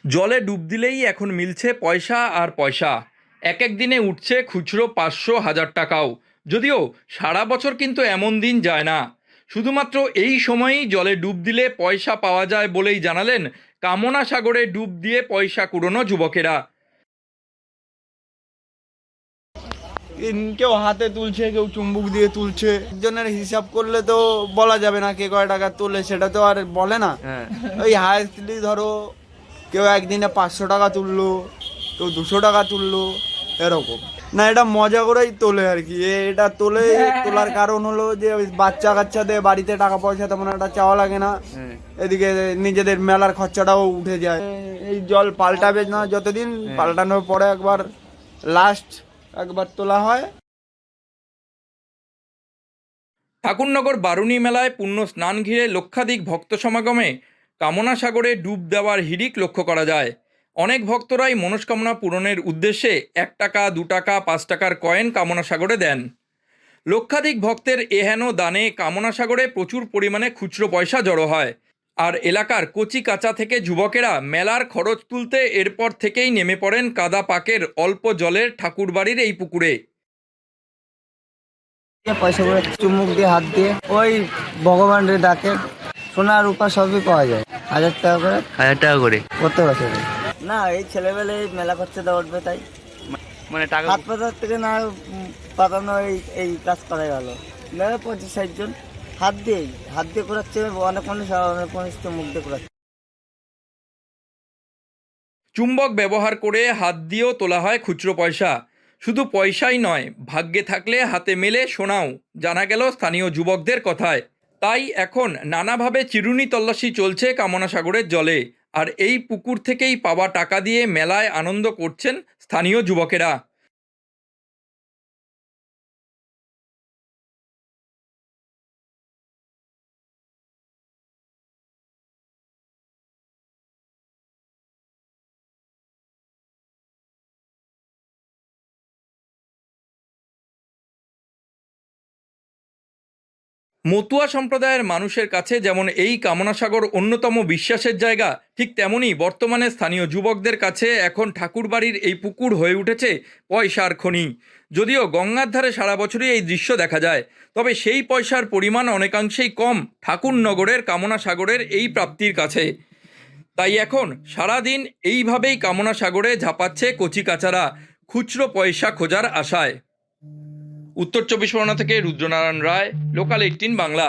জলে ডুব দিলেই এখন মিলছে পয়সা আর পয়সা। এক এক দিনে উঠছে খুচরো ৫০০ ১০০০ টাকাও। যদিও সারা বছর কিন্তু এমন দিন যায় না। শুধুমাত্র এই সময়েই জলে ডুব দিলে পয়সা পাওয়া যায় বলেই জানালেন কামনা সাগরে ডুব দিয়ে পয়সা কুড়োনো যুবকেরা। কেউ হাতে তুলছে, কেউ চুম্বুক দিয়ে তুলছে। একজনের হিসাব করলে তো বলা যাবে না কে কয় টাকা তোলে, সেটা তো আর বলে না। ওই হায়েস্টলি ধরো কেউ একদিনে ৫০০ টাকা তুললো, কেউ ২০০ টাকা তুললো, এরকম। না, এটা মজা করেই তোলে আর কি। এটা তোলার কারণ হলো যে ওই বাচ্চা কাচ্চাদের বাড়িতে টাকা পয়সা তেমন একটা চাওয়া লাগে না, এদিকে নিজেদের মেলার খরচাটাও উঠে যায়। এই জল পাল্টাবে না যতদিন, পাল্টানোর পরে একবার লাস্ট একবার তোলা হয়। ঠাকুরনগর বারুণী মেলায় পুণ্য স্নান ঘিরে লক্ষাধিক ভক্ত সমাগমে কামনা সাগরে ডুব দেওয়ার হিড়িক লক্ষ্য করা যায়। অনেক ভক্তরাই মনস্কামনা পূরণের উদ্দেশ্যে ১ টাকা ২ টাকা ৫ টাকার কয়েন কামনা সাগরে দেন। লক্ষাধিক ভক্তের এহেন দানে কামনা সাগরে প্রচুর পরিমাণে খুচরো পয়সা জড়ো হয়। আর এলাকার কচি কাঁচা থেকে যুবকেরা মেলার খরচ তুলতে এরপর থেকেই নেমে পড়েন কাদা পাকের অল্প জলের ঠাকুরবাড়ির এই পুকুরে। পয়সা করে চুমুক দিয়ে হাত দিয়ে ওই ভগবানের ডাকে সোনা রূপা সবই পাওয়া যায়। ১,০০০ টাকা করে। ১,০০০ টাকা করে প্রত্যেক বছরে। না, এই ছেলেবেলে মেলা খরচাটা উঠবে তাই মানে টাকা হাত পাতার থেকে না পাতানো এই কাজ করা গেল। মেলা ৫০-৬০ জন হাত দিয়ে করাচ্ছে, অনেক মানুষ তো মুখ দিয়ে করাচ্ছে। চুম্বক ব্যবহার করে হাত দিয়েও তোলা হয় খুচরো পয়সা। শুধু পয়সাই নয়, ভাগ্যে থাকলে হাতে মেলে সোনাও, জানা গেল স্থানীয় যুবকদের কথায়। তাই এখন নানাভাবে চিরুনি তল্লাশি চলছে কামনা সাগরের জলে। আর এই পুকুর থেকেই পাওয়া টাকা দিয়ে মেলায় আনন্দ করছেন স্থানীয় যুবকেরা। মতুয়া সম্প্রদায়ের মানুষের কাছে যেমন এই কামনা সাগর অন্যতম বিশ্বাসের জায়গা, ঠিক তেমনই বর্তমানে স্থানীয় যুবকদের কাছে এখন ঠাকুরবাড়ির এই পুকুর হয়ে উঠেছে পয়সার খনি। যদিও গঙ্গার ধারে সারা বছরই এই দৃশ্য দেখা যায়, তবে সেই পয়সার পরিমাণ অনেকাংশেই কম ঠাকুরনগরের কামনা সাগরের এই প্রাপ্তির কাছে। তাই এখন সারাদিন এইভাবেই কামনা সাগরে ঝাঁপাচ্ছে কচিকাচারা খুচরো পয়সা খোঁজার আশায়। উত্তর ২৪ পরগনা থেকে রুদ্রনারায়ণ রায়, লোকাল ১৮ বাংলা।